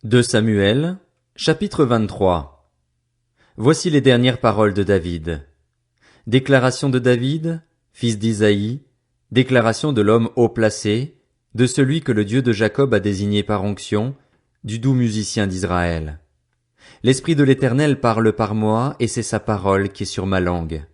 2 Samuel, chapitre 23. Voici les dernières paroles de David. Déclaration de David, fils d'Isaïe, déclaration de l'homme haut placé, de celui que le Dieu de Jacob a désigné par onction, du doux musicien d'Israël. L'Esprit de l'Éternel parle par moi, et c'est sa parole qui est sur ma langue.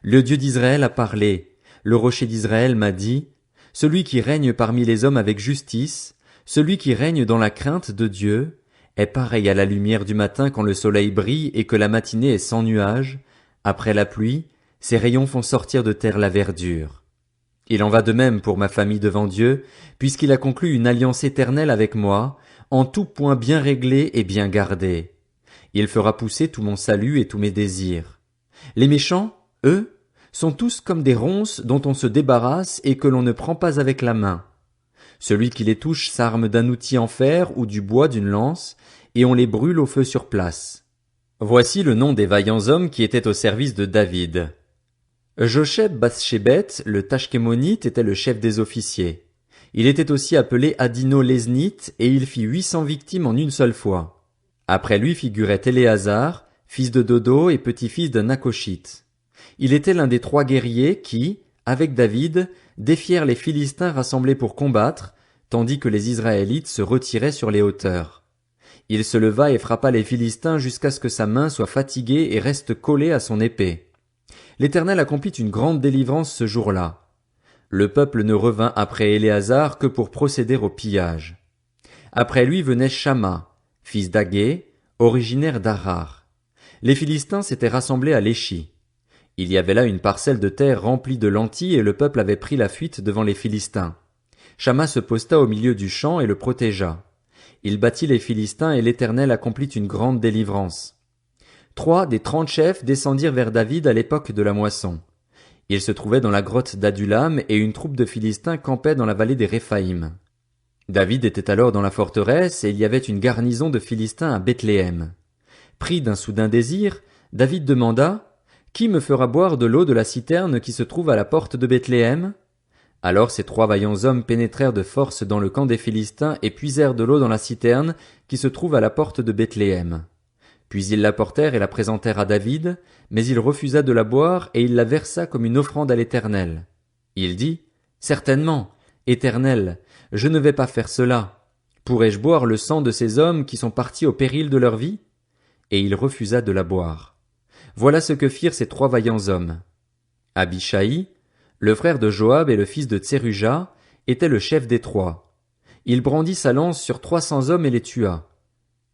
Le Dieu d'Israël a parlé, le rocher d'Israël m'a dit, celui qui règne parmi les hommes avec justice, celui qui règne dans la crainte de Dieu, est pareil à la lumière du matin quand le soleil brille et que la matinée est sans nuages. Après la pluie, ses rayons font sortir de terre la verdure. Il en va de même pour ma famille devant Dieu, puisqu'il a conclu une alliance éternelle avec moi, en tout point bien réglée et bien gardée. Il fera pousser tout mon salut et tous mes désirs. Les méchants, eux, sont tous comme des ronces dont on se débarrasse et que l'on ne prend pas avec la main. Celui qui les touche s'arme d'un outil en fer ou du bois d'une lance, et on les brûle au feu sur place. Voici le nom des vaillants hommes qui étaient au service de David. Josheb Bathshébet, le Tachkémonite, était le chef des officiers. Il était aussi appelé Adino l'Eznite, et il fit 800 victimes en une seule fois. Après lui figurait Éléazar, fils de Dodo et petit-fils d'un Nakoshite. Il était l'un des 3 guerriers qui, avec David, défièrent les Philistins rassemblés pour combattre, tandis que les Israélites se retiraient sur les hauteurs. Il se leva et frappa les Philistins jusqu'à ce que sa main soit fatiguée et reste collée à son épée. L'Éternel accomplit une grande délivrance ce jour-là. Le peuple ne revint après Éléazar que pour procéder au pillage. Après lui venait Shamma, fils d'Agé, originaire d'Arar. Les Philistins s'étaient rassemblés à Léchi. Il y avait là une parcelle de terre remplie de lentilles et le peuple avait pris la fuite devant les Philistins. Shamma se posta au milieu du champ et le protégea. Il battit les Philistins et l'Éternel accomplit une grande délivrance. 3 des 30 chefs descendirent vers David à l'époque de la moisson. Ils se trouvaient dans la grotte d'Adulam et une troupe de Philistins campait dans la vallée des Réphaïm. David était alors dans la forteresse et il y avait une garnison de Philistins à Bethléem. Pris d'un soudain désir, David demanda: qui me fera boire de l'eau de la citerne qui se trouve à la porte de Bethléem? Alors ces 3 vaillants hommes pénétrèrent de force dans le camp des Philistins et puisèrent de l'eau dans la citerne qui se trouve à la porte de Bethléem. Puis ils l'apportèrent et la présentèrent à David, mais il refusa de la boire et il la versa comme une offrande à l'Éternel. Il dit: certainement, Éternel, je ne vais pas faire cela. Pourrais-je boire le sang de ces hommes qui sont partis au péril de leur vie? Et il refusa de la boire. Voilà ce que firent ces 3 vaillants hommes. Abishai, le frère de Joab et le fils de Tseruja, était le chef des 3. Il brandit sa lance sur 300 hommes et les tua.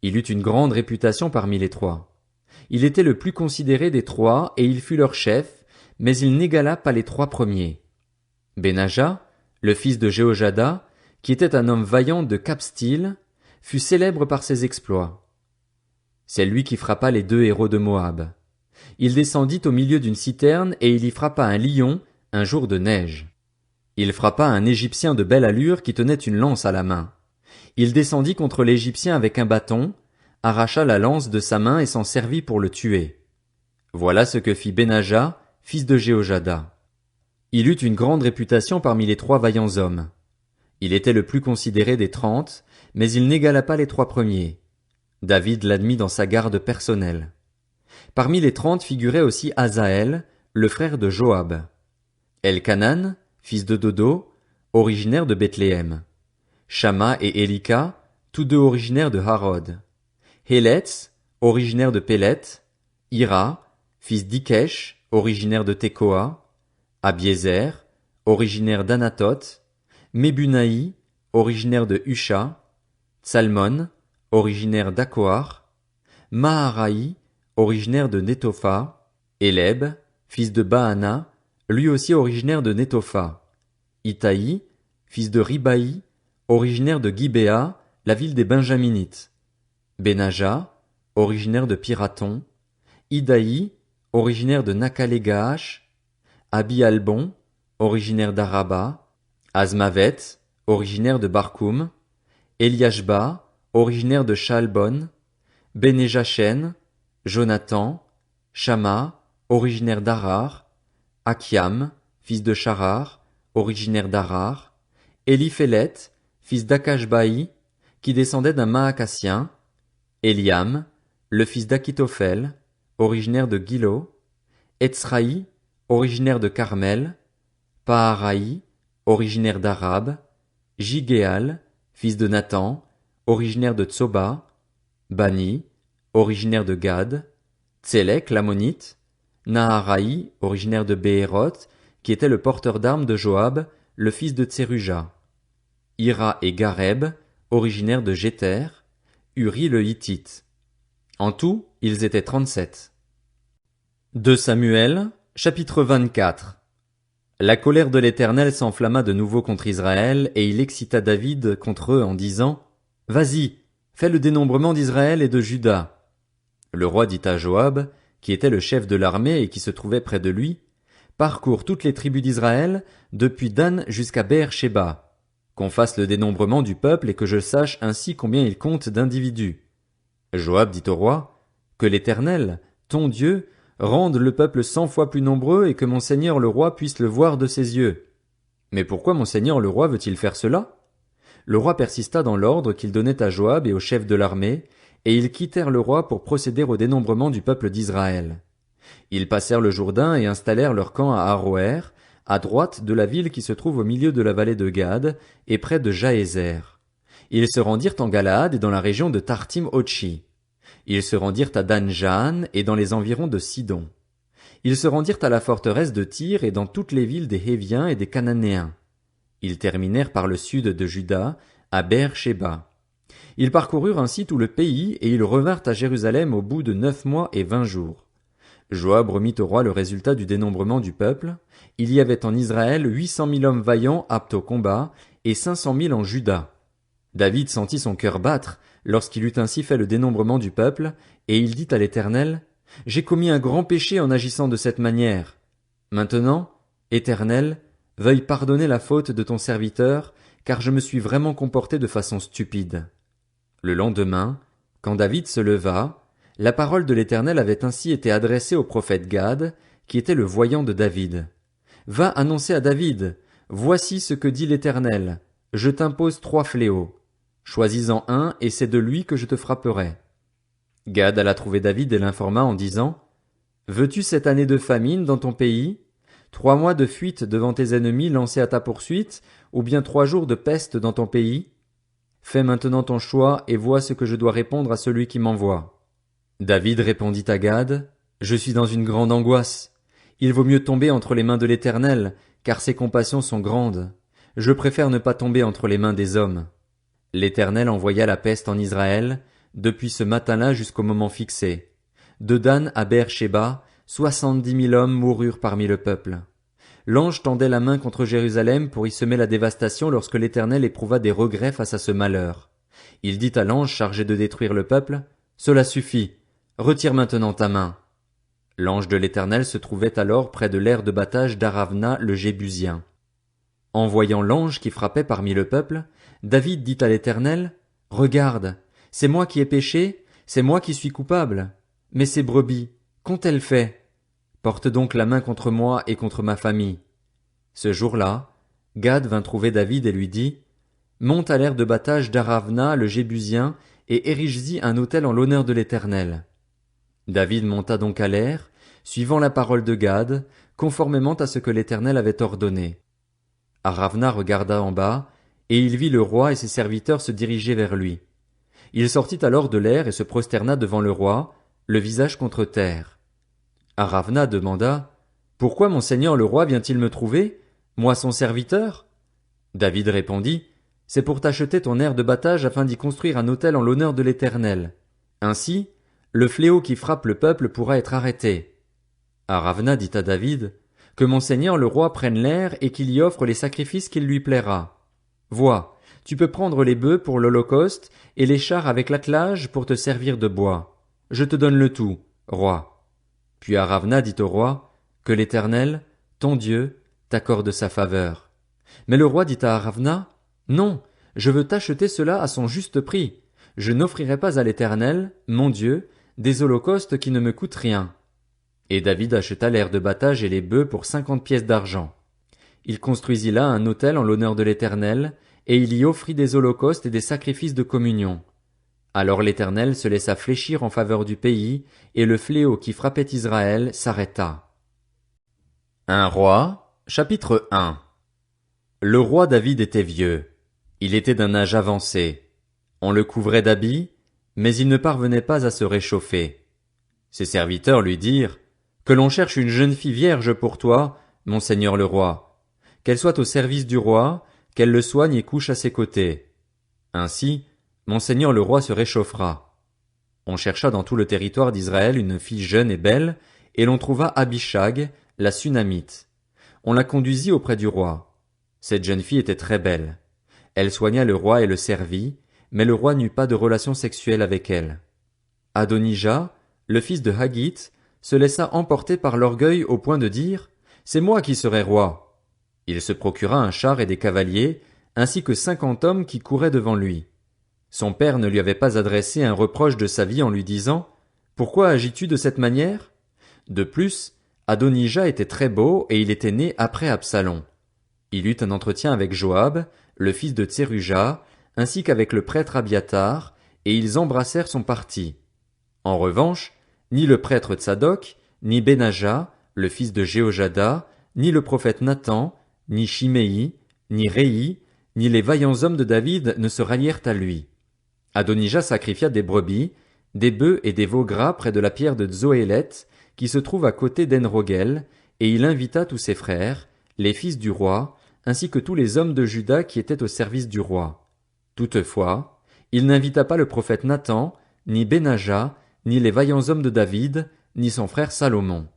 Il eut une grande réputation parmi les 3. Il était le plus considéré des 3 et il fut leur chef, mais il n'égala pas les 3 premiers. Benaja, le fils de Jéhojada, qui était un homme vaillant de Capstil, fut célèbre par ses exploits. C'est lui qui frappa les 2 héros de Moab. Il descendit au milieu d'une citerne et il y frappa un lion un jour de neige. Il frappa un Égyptien de belle allure qui tenait une lance à la main. Il descendit contre l'Égyptien avec un bâton, arracha la lance de sa main et s'en servit pour le tuer. Voilà ce que fit Benaja, fils de Jéhojada. Il eut une grande réputation parmi les 3 vaillants hommes. Il était le plus considéré des 30, mais il n'égala pas les 3 premiers. David l'admit dans sa garde personnelle. Parmi les 30 figurait aussi Asaël, le frère de Joab. Elkanan, fils de Dodo, originaire de Bethléem. Shamma et Élika, tous 2 originaires de Harod. Héletz, originaire de Pélet. Ira, fils d'Ikesh, originaire de Tekoa. Abiézer, originaire d'Anatoth. Mebunaï, originaire de Husha. Tsalmon, originaire d'Akoar. Maharaï, originaire de Netopha. Éleb, fils de Baana, lui aussi originaire de Netopha. Itaï, fils de Ribaï, originaire de Gibéa, la ville des Benjaminites. Benaja, originaire de Pirathon. Idaï, originaire de Nakale-Gaash. Abi-Albon, originaire d'Araba. Azmavet, originaire de Barkoum. Eliashba, originaire de Shaalbon. Bénéjachen, Jonathan, Shamma, originaire d'Arar, Akiam, fils de Charar, originaire d'Arar, Éliphélet, fils d'Akashbaï, qui descendait d'un Maacassien, Éliam, le fils d'Akitophel, originaire de Gilo, Etzraï, originaire de Carmel, Paaraï, originaire d'Arab, Jigéal, fils de Nathan, originaire de Tsoba, Bani, originaire de Gad, Tsélek l'ammonite, Naharaï, originaire de Béhéroth, qui était le porteur d'armes de Joab, le fils de Tseruja, Ira et Gareb, originaires de Jéter, Uri le Hittite. En tout, ils étaient 37. 2 Samuel, chapitre 24. La colère de l'Éternel s'enflamma de nouveau contre Israël, et il excita David contre eux en disant, « Vas-y, fais le dénombrement d'Israël et de Juda. » Le roi dit à Joab, qui était le chef de l'armée et qui se trouvait près de lui, « Parcours toutes les tribus d'Israël, depuis Dan jusqu'à Beër-Shéba, qu'on fasse le dénombrement du peuple et que je sache ainsi combien il compte d'individus. » Joab dit au roi, « Que l'Éternel, ton Dieu, rende le peuple 100 fois plus nombreux et que mon seigneur le roi puisse le voir de ses yeux. » Mais pourquoi mon seigneur le roi veut-il faire cela? Le roi persista dans l'ordre qu'il donnait à Joab et au chef de l'armée, et ils quittèrent le roi pour procéder au dénombrement du peuple d'Israël. Ils passèrent le Jourdain et installèrent leur camp à Aroër, à droite de la ville qui se trouve au milieu de la vallée de Gad, et près de Jaézer. Ils se rendirent en Galaad et dans la région de Tartim-Otchi. Ils se rendirent à Dan-Jaan et dans les environs de Sidon. Ils se rendirent à la forteresse de Tyr et dans toutes les villes des Héviens et des Cananéens. Ils terminèrent par le sud de Juda, à Beër-Shéba. Ils parcoururent ainsi tout le pays et ils revinrent à Jérusalem au bout de 9 mois et 20 jours. Joab remit au roi le résultat du dénombrement du peuple. Il y avait en Israël 800 000 hommes vaillants aptes au combat et 500 000 en Juda. David sentit son cœur battre lorsqu'il eut ainsi fait le dénombrement du peuple, et il dit à l'Éternel, « J'ai commis un grand péché en agissant de cette manière. Maintenant, Éternel, veuille pardonner la faute de ton serviteur, car je me suis vraiment comporté de façon stupide. » Le lendemain, quand David se leva, la parole de l'Éternel avait ainsi été adressée au prophète Gad, qui était le voyant de David. « Va annoncer à David, voici ce que dit l'Éternel, je t'impose 3 fléaux. Choisis-en un, et c'est de lui que je te frapperai. » Gad alla trouver David et l'informa en disant, « Veux-tu cette année de famine dans ton pays, 3 mois de fuite devant tes ennemis lancés à ta poursuite, ou bien 3 jours de peste dans ton pays? Fais maintenant ton choix et vois ce que je dois répondre à celui qui m'envoie. » David répondit à Gad, « Je suis dans une grande angoisse. Il vaut mieux tomber entre les mains de l'Éternel, car ses compassions sont grandes. Je préfère ne pas tomber entre les mains des hommes. » L'Éternel envoya la peste en Israël, depuis ce matin-là jusqu'au moment fixé. De Dan à Beër-Shéba, 70 000 hommes moururent parmi le peuple. L'ange tendait la main contre Jérusalem pour y semer la dévastation lorsque l'Éternel éprouva des regrets face à ce malheur. Il dit à l'ange chargé de détruire le peuple, « Cela suffit, retire maintenant ta main. » L'ange de l'Éternel se trouvait alors près de l'aire de battage d'Aravna le Jébusien. En voyant l'ange qui frappait parmi le peuple, David dit à l'Éternel, « Regarde, c'est moi qui ai péché, c'est moi qui suis coupable. Mais ces brebis, qu'ont-elles fait? Porte donc la main contre moi et contre ma famille. » Ce jour-là, Gad vint trouver David et lui dit, « Monte à l'aire de battage d'Aravna le Jébusien et érige-y un autel en l'honneur de l'Éternel. » David monta donc à l'aire, suivant la parole de Gad, conformément à ce que l'Éternel avait ordonné. Aravna regarda en bas, et il vit le roi et ses serviteurs se diriger vers lui. Il sortit alors de l'aire et se prosterna devant le roi, le visage contre terre. Aravna demanda, « Pourquoi mon seigneur le roi vient-il me trouver, moi son serviteur ?» David répondit, « C'est pour t'acheter ton aire de battage afin d'y construire un autel en l'honneur de l'Éternel. Ainsi, le fléau qui frappe le peuple pourra être arrêté. » Aravna dit à David, « Que mon seigneur le roi prenne l'aire et qu'il y offre les sacrifices qu'il lui plaira. Vois, tu peux prendre les bœufs pour l'holocauste et les chars avec l'attelage pour te servir de bois. Je te donne le tout, roi. » Puis Aravna dit au roi, « Que l'Éternel, ton Dieu, t'accorde sa faveur. » Mais le roi dit à Aravna, « Non, je veux t'acheter cela à son juste prix. Je n'offrirai pas à l'Éternel, mon Dieu, des holocaustes qui ne me coûtent rien. » Et David acheta l'aire de battage et les bœufs pour 50 pièces d'argent. Il construisit là un autel en l'honneur de l'Éternel, et il y offrit des holocaustes et des sacrifices de communion. Alors l'Éternel se laissa fléchir en faveur du pays, et le fléau qui frappait Israël s'arrêta. Un roi, chapitre 1. Le roi David était vieux. Il était d'un âge avancé. On le couvrait d'habits, mais il ne parvenait pas à se réchauffer. Ses serviteurs lui dirent, que l'on cherche une jeune fille vierge pour toi, mon seigneur le roi. Qu'elle soit au service du roi, qu'elle le soigne et couche à ses côtés. Ainsi, mon seigneur le roi se réchauffera. On chercha dans tout le territoire d'Israël une fille jeune et belle, et l'on trouva Abishag, la Sunamite. On la conduisit auprès du roi. Cette jeune fille était très belle. Elle soigna le roi et le servit, mais le roi n'eut pas de relation sexuelle avec elle. Adonijah, le fils de Haggith, se laissa emporter par l'orgueil au point de dire « C'est moi qui serai roi ». Il se procura un char et des cavaliers, ainsi que 50 hommes qui couraient devant lui. Son père ne lui avait pas adressé un reproche de sa vie en lui disant « Pourquoi agis-tu de cette manière ?» De plus, Adonijah était très beau et il était né après Absalom. Il eut un entretien avec Joab, le fils de Tseruja, ainsi qu'avec le prêtre Abiatar, et ils embrassèrent son parti. En revanche, ni le prêtre Tsadok, ni Benaja, le fils de Jéhojada, ni le prophète Nathan, ni Shimei, ni Réi, ni les vaillants hommes de David ne se rallièrent à lui. Adonijah sacrifia des brebis, des bœufs et des veaux gras près de la pierre de Zoélet, qui se trouve à côté d'Enrogel, et il invita tous ses frères, les fils du roi, ainsi que tous les hommes de Juda qui étaient au service du roi. Toutefois, il n'invita pas le prophète Nathan, ni Benaja, ni les vaillants hommes de David, ni son frère Salomon.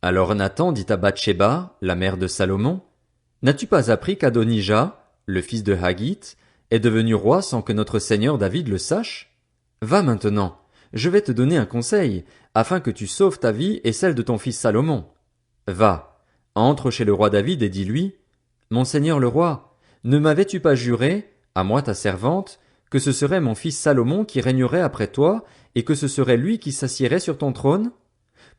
Alors Nathan dit à Bathsheba, la mère de Salomon, « N'as-tu pas appris qu'Adonijah, le fils de Haggith, est devenu roi sans que notre seigneur David le sache? Va maintenant, je vais te donner un conseil, afin que tu sauves ta vie et celle de ton fils Salomon. Va, entre chez le roi David et dis-lui, « Mon seigneur le roi, ne m'avais-tu pas juré, à moi ta servante, que ce serait mon fils Salomon qui régnerait après toi, et que ce serait lui qui s'assiérait sur ton trône?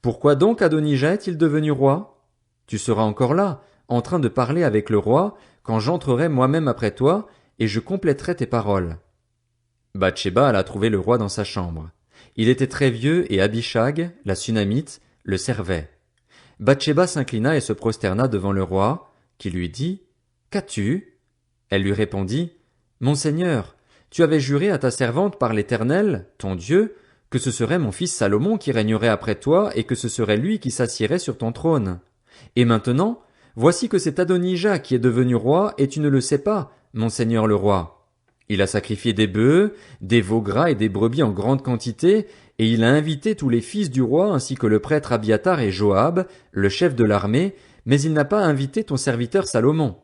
Pourquoi donc Adonijah est-il devenu roi? Tu seras encore là, en train de parler avec le roi, quand j'entrerai moi-même après toi, et je compléterai tes paroles. » Bathsheba alla trouver le roi dans sa chambre. Il était très vieux et Abishag, la Sunamite, le servait. Bathsheba s'inclina et se prosterna devant le roi, qui lui dit « Qu'as-tu » Elle lui répondit « Mon seigneur, tu avais juré à ta servante par l'Éternel, ton Dieu, que ce serait mon fils Salomon qui régnerait après toi et que ce serait lui qui s'assiérait sur ton trône. Et maintenant, voici que c'est Adonijah qui est devenu roi et tu ne le sais pas, mon seigneur le roi. Il a sacrifié des bœufs, des veaux gras et des brebis en grande quantité, et il a invité tous les fils du roi ainsi que le prêtre Abiatar et Joab, le chef de l'armée, mais il n'a pas invité ton serviteur Salomon.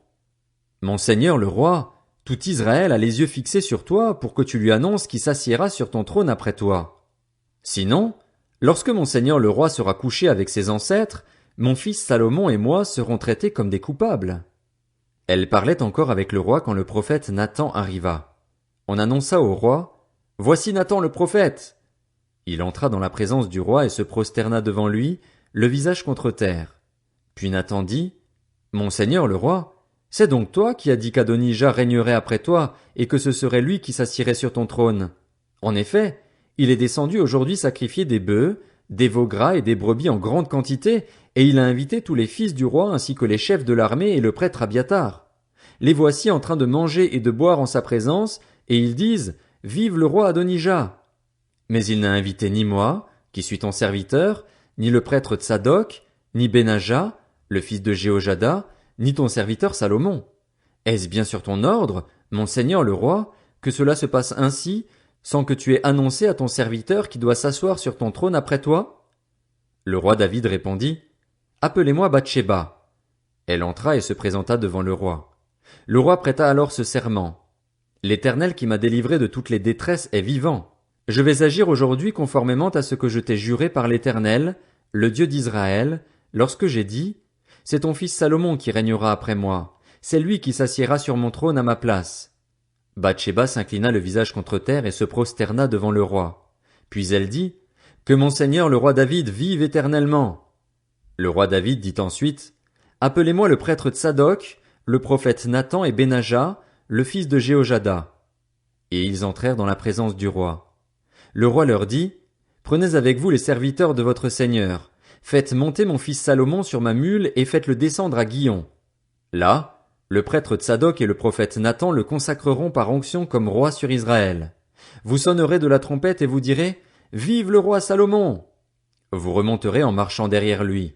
Mon seigneur le roi, tout Israël a les yeux fixés sur toi pour que tu lui annonces qui s'assiera sur ton trône après toi. Sinon, lorsque mon seigneur le roi sera couché avec ses ancêtres, mon fils Salomon et moi serons traités comme des coupables. » Elle parlait encore avec le roi quand le prophète Nathan arriva. On annonça au roi, « Voici Nathan le prophète !» Il entra dans la présence du roi et se prosterna devant lui, le visage contre terre. Puis Nathan dit, « Mon seigneur le roi, c'est donc toi qui as dit qu'Adonijah régnerait après toi et que ce serait lui qui s'assiérait sur ton trône. En effet, il est descendu aujourd'hui sacrifier des bœufs, des veaux gras et des brebis en grande quantité, et il a invité tous les fils du roi ainsi que les chefs de l'armée et le prêtre Abiatar. Les voici en train de manger et de boire en sa présence, et ils disent « Vive le roi Adonijah !» Mais il n'a invité ni moi, qui suis ton serviteur, ni le prêtre Tsadok, ni Benaja, le fils de Jéhojada, ni ton serviteur Salomon. Est-ce bien sur ton ordre, mon seigneur le roi, que cela se passe ainsi, sans que tu aies annoncé à ton serviteur qui doit s'asseoir sur ton trône après toi? Le roi David répondit, « Appelez-moi Bathsheba. » Elle entra et se présenta devant le roi. Le roi prêta alors ce serment. « L'Éternel qui m'a délivré de toutes les détresses est vivant. Je vais agir aujourd'hui conformément à ce que je t'ai juré par l'Éternel, le Dieu d'Israël, lorsque j'ai dit, « C'est ton fils Salomon qui régnera après moi. C'est lui qui s'assiera sur mon trône à ma place. » Bathsheba s'inclina le visage contre terre et se prosterna devant le roi. Puis elle dit, « Que mon seigneur le roi David vive éternellement. » Le roi David dit ensuite, « Appelez-moi le prêtre Tsadok, le prophète Nathan et Benaja, le fils de Jéhojada. Et ils entrèrent dans la présence du roi. Le roi leur dit, Prenez avec vous les serviteurs de votre seigneur. Faites monter mon fils Salomon sur ma mule et faites-le descendre à Guillon. Là, le prêtre Tsadok et le prophète Nathan le consacreront par onction comme roi sur Israël. Vous sonnerez de la trompette et vous direz, Vive le roi Salomon! Vous remonterez en marchant derrière lui.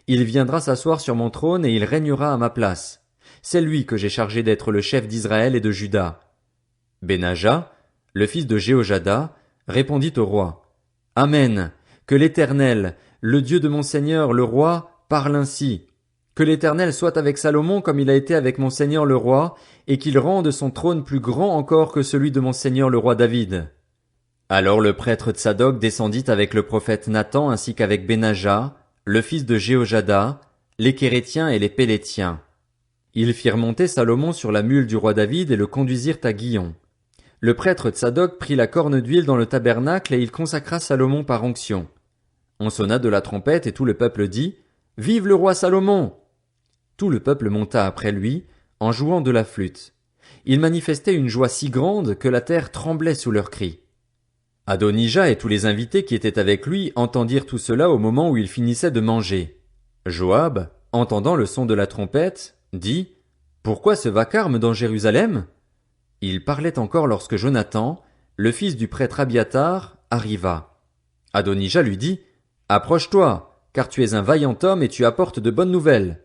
Il viendra s'asseoir sur mon trône et il régnera à ma place. C'est lui que j'ai chargé d'être le chef d'Israël et de Juda. Benaja, le fils de Jéhojada, répondit au roi. Amen. Que l'Éternel, le Dieu de mon seigneur le roi, parle ainsi. Que l'Éternel soit avec Salomon comme il a été avec mon seigneur le roi, et qu'il rende son trône plus grand encore que celui de mon seigneur le roi David. Alors le prêtre Tsadok descendit avec le prophète Nathan ainsi qu'avec Benaja, le fils de Jéhojada, les Kérétiens et les Pélétiens. Ils firent monter Salomon sur la mule du roi David et le conduisirent à Guillon. Le prêtre Tsadok prit la corne d'huile dans le tabernacle et il consacra Salomon par onction. On sonna de la trompette et tout le peuple dit, Vive le roi Salomon! Tout le peuple monta après lui, en jouant de la flûte. Ils manifestaient une joie si grande que la terre tremblait sous leurs cris. Adonija et tous les invités qui étaient avec lui entendirent tout cela au moment où il finissait de manger. Joab, entendant le son de la trompette, dit, Pourquoi ce vacarme dans Jérusalem? Il parlait encore lorsque Jonathan, le fils du prêtre Abiatar, arriva. Adonija lui dit, Approche-toi, car tu es un vaillant homme et tu apportes de bonnes nouvelles.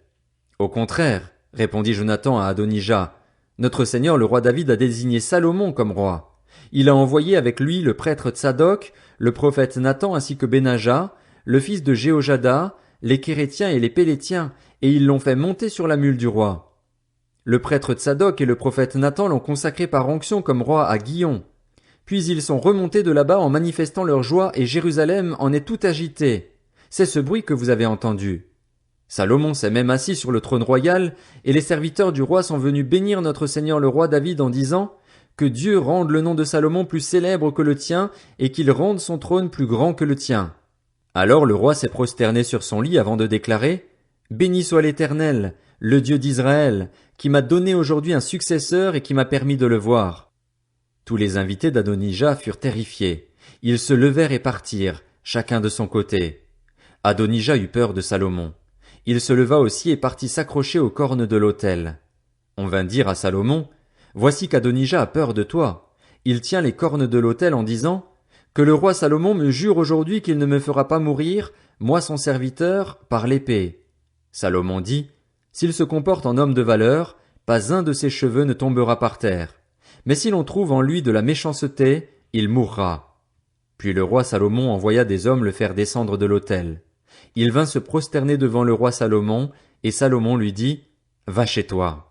Au contraire, répondit Jonathan à Adonija, notre seigneur le roi David a désigné Salomon comme roi. Il a envoyé avec lui le prêtre Tsadok, le prophète Nathan ainsi que Benaja, le fils de Jéhojada, les Kérétiens et les Pélétiens, et ils l'ont fait monter sur la mule du roi. Le prêtre Tsadok et le prophète Nathan l'ont consacré par onction comme roi à Guillon. Puis ils sont remontés de là-bas en manifestant leur joie et Jérusalem en est tout agité. C'est ce bruit que vous avez entendu. Salomon s'est même assis sur le trône royal et les serviteurs du roi sont venus bénir notre seigneur le roi David en disant que Dieu rende le nom de Salomon plus célèbre que le tien et qu'il rende son trône plus grand que le tien. Alors le roi s'est prosterné sur son lit avant de déclarer Béni soit l'Éternel, le Dieu d'Israël, qui m'a donné aujourd'hui un successeur et qui m'a permis de le voir. Tous les invités d'Adonija furent terrifiés. Ils se levèrent et partirent, chacun de son côté. Adonija eut peur de Salomon. Il se leva aussi et partit s'accrocher aux cornes de l'autel. On vint dire à Salomon, Voici qu'Adonija a peur de toi. Il tient les cornes de l'autel en disant, Que le roi Salomon me jure aujourd'hui qu'il ne me fera pas mourir, moi son serviteur, par l'épée. Salomon dit, S'il se comporte en homme de valeur, pas un de ses cheveux ne tombera par terre. Mais si l'on trouve en lui de la méchanceté, il mourra. Puis le roi Salomon envoya des hommes le faire descendre de l'autel. Il vint se prosterner devant le roi Salomon, et Salomon lui dit, Va chez toi.